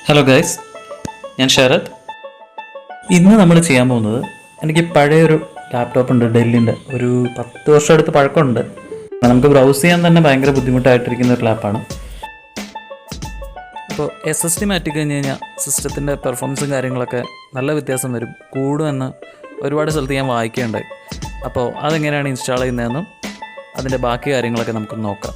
Hello guys, ഞാൻ ശരത്. ഇന്ന് നമ്മൾ ചെയ്യാൻ പോകുന്നത്, എനിക്ക് പഴയൊരു ലാപ്ടോപ്പ് ഉണ്ട്, ഡെല്ലിൻ്റെ. ഒരു 10 വർഷം അടുത്ത് പഴക്കമുണ്ട്. നമുക്ക് ബ്രൗസ് ചെയ്യാൻ തന്നെ ഭയങ്കര ബുദ്ധിമുട്ടായിട്ടിരിക്കുന്ന ഒരു ലാപ്പാണ്. അപ്പോൾ SSD മാറ്റി കഴിഞ്ഞ് കഴിഞ്ഞാൽ സിസ്റ്റത്തിൻ്റെ പെർഫോമൻസും കാര്യങ്ങളൊക്കെ നല്ല വ്യത്യാസം വരും, കൂടുമെന്ന് ഒരുപാട് സ്ഥലത്ത് ഞാൻ വായിക്കുകയുണ്ടായി. അപ്പോൾ അതെങ്ങനെയാണ് ഇൻസ്റ്റാൾ ചെയ്യുന്നതെന്നും അതിൻ്റെ ബാക്കി കാര്യങ്ങളൊക്കെ നമുക്ക് നോക്കാം.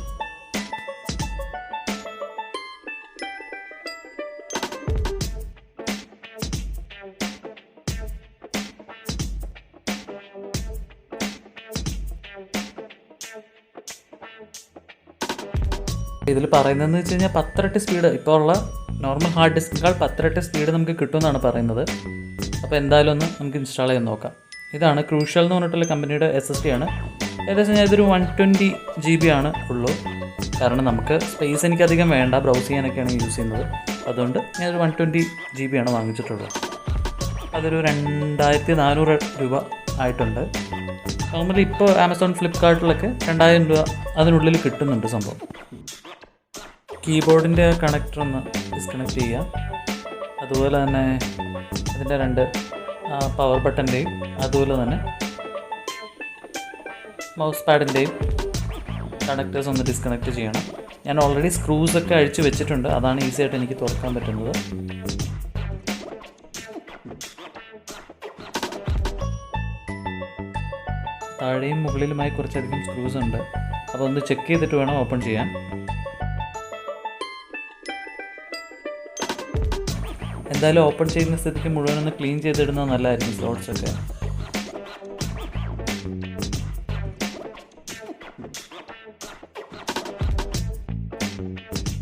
ഇതിൽ പറയുന്നതെന്ന് വെച്ച് കഴിഞ്ഞാൽ 10 ഇരട്ടി സ്പീഡ്, ഇപ്പോൾ ഉള്ള നോർമൽ ഹാർഡ് ഡിസ്കിനേക്കാൾ 10 ഇരട്ടി സ്പീഡ് നമുക്ക് കിട്ടുമെന്നാണ് പറയുന്നത്. അപ്പോൾ എന്തായാലും ഒന്ന് നമുക്ക് ഇൻസ്റ്റാൾ ചെയ്ത് നോക്കാം. ഇതാണ് ക്രൂഷ്യൽ എന്ന് പറഞ്ഞിട്ടുള്ള കമ്പനിയുടെ SSD ആണ്. ഏകദേശം ഞാൻ ഇതൊരു 120 GB ആണ് ഉള്ളൂ. കാരണം നമുക്ക് സ്പേസ് എനിക്കധികം വേണ്ട, ബ്രൗസ് ചെയ്യാനൊക്കെയാണ് യൂസ് ചെയ്യുന്നത്. അതുകൊണ്ട് ഞാനൊരു 120 GB ആണ് വാങ്ങിച്ചിട്ടുള്ളത്. അതൊരു 2400 രൂപ ആയിട്ടുണ്ട്. നോർമലി ഇപ്പോൾ ആമസോൺ, ഫ്ലിപ്കാർട്ടിലൊക്കെ 2000 രൂപ അതിനുള്ളിൽ കിട്ടുന്നുണ്ട് സംഭവം. കീബോർഡിൻ്റെ കണക്ടർ ഒന്ന് ഡിസ്കണക്ട് ചെയ്യാം. അതുപോലെ തന്നെ അതിൻ്റെ 2 പവർ ബട്ടൻ്റെയും അതുപോലെ തന്നെ മൗസ് പാഡിൻ്റെയും കണക്ടേഴ്സ് ഒന്ന് ഡിസ്കണക്ട് ചെയ്യണം. ഞാൻ ഓൾറെഡി സ്ക്രൂസൊക്കെ അഴിച്ച് വെച്ചിട്ടുണ്ട്, അതാണ് ഈസി ആയിട്ട് എനിക്ക് തുറക്കാൻ പറ്റുന്നത്. താഴെയും മുകളിലുമായി കുറച്ചധികം സ്ക്രൂസ് ഉണ്ട്, അപ്പോൾ ഒന്ന് ചെക്ക് ചെയ്തിട്ട് വേണം ഓപ്പൺ ചെയ്യാൻ. എന്തായാലും ഓപ്പൺ ചെയ്യുന്ന സ്ഥിതിക്ക് മുഴുവനൊന്ന് ക്ലീൻ ചെയ്തിടുന്നത് നല്ലതായിരിക്കും, സ്ലോട്ട്സൊക്കെ.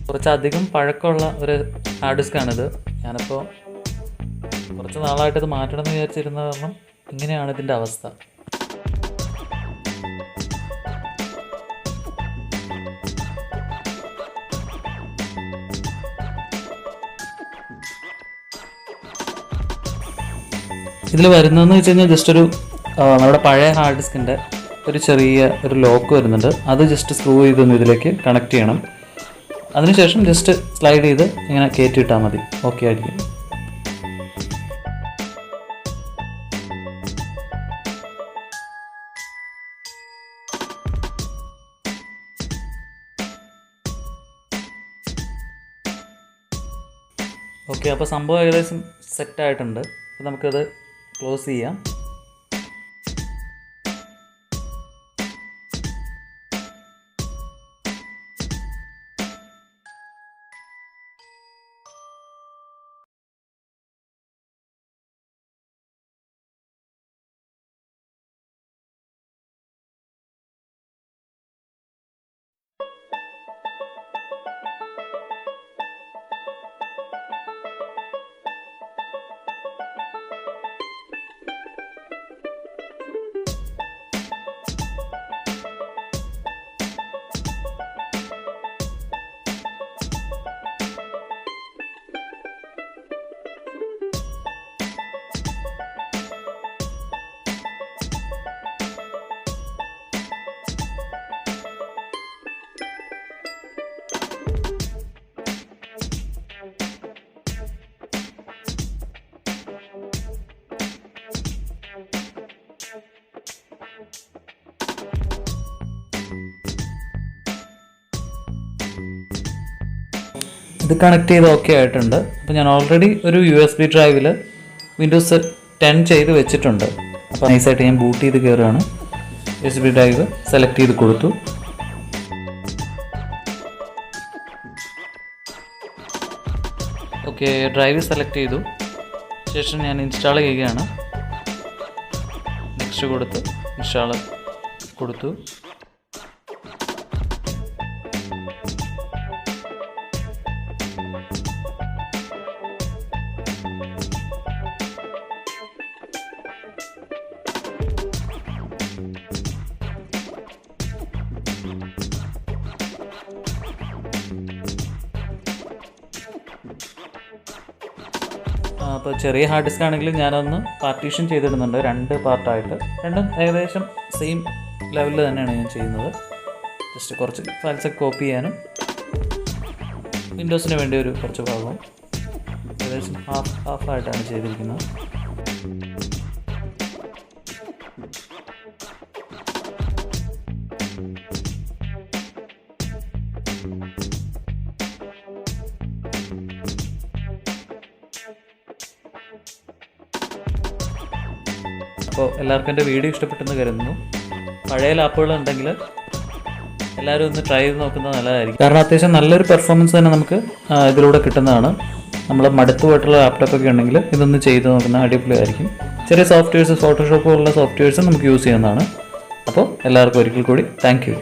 കുറച്ചധികം പഴക്കമുള്ള ഒരു ഹാർഡ് ഡിസ്ക്കാണിത്. ഞാനിപ്പോൾ കുറച്ച് നാളായിട്ടത് മാറ്റണമെന്ന് വിചാരിച്ചിരുന്ന കാരണം ഇങ്ങനെയാണ് ഇതിൻ്റെ അവസ്ഥ. ഇതിൽ വരുന്നതെന്ന് വെച്ച് കഴിഞ്ഞാൽ ജസ്റ്റ് ഒരു നമ്മുടെ പഴയ ഹാർഡ് ഡിസ്കിൻ്റെ ഒരു ചെറിയ ഒരു ലോക്ക് വരുന്നുണ്ട്. അത് ജസ്റ്റ് സ്ക്രൂ ചെയ്തൊന്ന് ഇതിലേക്ക് കണക്ട് ചെയ്യണം. അതിനുശേഷം ജസ്റ്റ് സ്ലൈഡ് ചെയ്ത് ഇങ്ങനെ കയറ്റിയിട്ടാൽ മതി, ഓക്കെ ആയിരിക്കും. ഓക്കെ, അപ്പോൾ സംഭവം ഏകദേശം സെറ്റായിട്ടുണ്ട്. അപ്പോൾ നമുക്കത് ക്ലോസ് ചെയ്യാം. ഇത് കണക്ട് ചെയ്ത് ഓക്കെ ആയിട്ടുണ്ട്. അപ്പോൾ ഞാൻ ഓൾറെഡി ഒരു USB ഡ്രൈവിൽ വിൻഡോസ് 10 ചെയ്ത് വെച്ചിട്ടുണ്ട്. അപ്പോൾ നൈസായിട്ട് ഞാൻ ബൂട്ട് ചെയ്ത് കയറുകയാണ്. USB ഡ്രൈവ് സെലക്ട് ചെയ്ത് കൊടുത്തു. ഓക്കെ, ഡ്രൈവ് സെലക്ട് ചെയ്തു. ശേഷം ഞാൻ ഇൻസ്റ്റാൾ ചെയ്യുകയാണ്. നെക്സ്റ്റ് കൊടുത്ത് ഇൻസ്റ്റാൾ കൊടുത്തു. അപ്പോൾ ചെറിയ ഹാർഡ് ഡിസ്ക് ആണെങ്കിലും ഞാനൊന്ന് പാർട്ടീഷൻ ചെയ്തിടുന്നുണ്ട്, 2 പാർട്ടായിട്ട്. രണ്ടും ഏകദേശം സെയിം ലെവലിൽ തന്നെയാണ് ഞാൻ ചെയ്യുന്നത്. ജസ്റ്റ് കുറച്ച് ഫയൽസൊക്കെ കോപ്പി ചെയ്യാനും വിൻഡോസിന് വേണ്ടി ഒരു കുറച്ച് ഭാഗവും ഏകദേശം ഹാഫായിട്ടാണ് ചെയ്തിരിക്കുന്നത്. അപ്പോൾ എല്ലാവർക്കും എൻ്റെ വീഡിയോ ഇഷ്ടപ്പെട്ടെന്ന് കരുതുന്നു. പഴയ ലാപ്പുകൾ ഉണ്ടെങ്കിൽ എല്ലാവരും ഒന്ന് ട്രൈ ചെയ്ത് നോക്കുന്നത് നല്ലതായിരിക്കും. കാരണം അത്യാവശ്യം നല്ലൊരു പെർഫോമൻസ് തന്നെ നമുക്ക് ഇതിലൂടെ കിട്ടുന്നതാണ്. നമ്മൾ മടുത്തു പോയിട്ടുള്ള ലാപ്ടോപ്പൊക്കെ ഉണ്ടെങ്കിൽ ഇതൊന്ന് ചെയ്ത് നോക്കുന്ന അടിപൊളിയായിരിക്കും. ചെറിയ സോഫ്റ്റ്വെയർസ്, ഫോട്ടോഷോപ്പ് പോലുള്ള സോഫ്റ്റ്വെയർസ് നമുക്ക് യൂസ് ചെയ്യുന്നതാണ്. അപ്പോൾ എല്ലാവർക്കും ഒരിക്കൽ കൂടി താങ്ക് യു.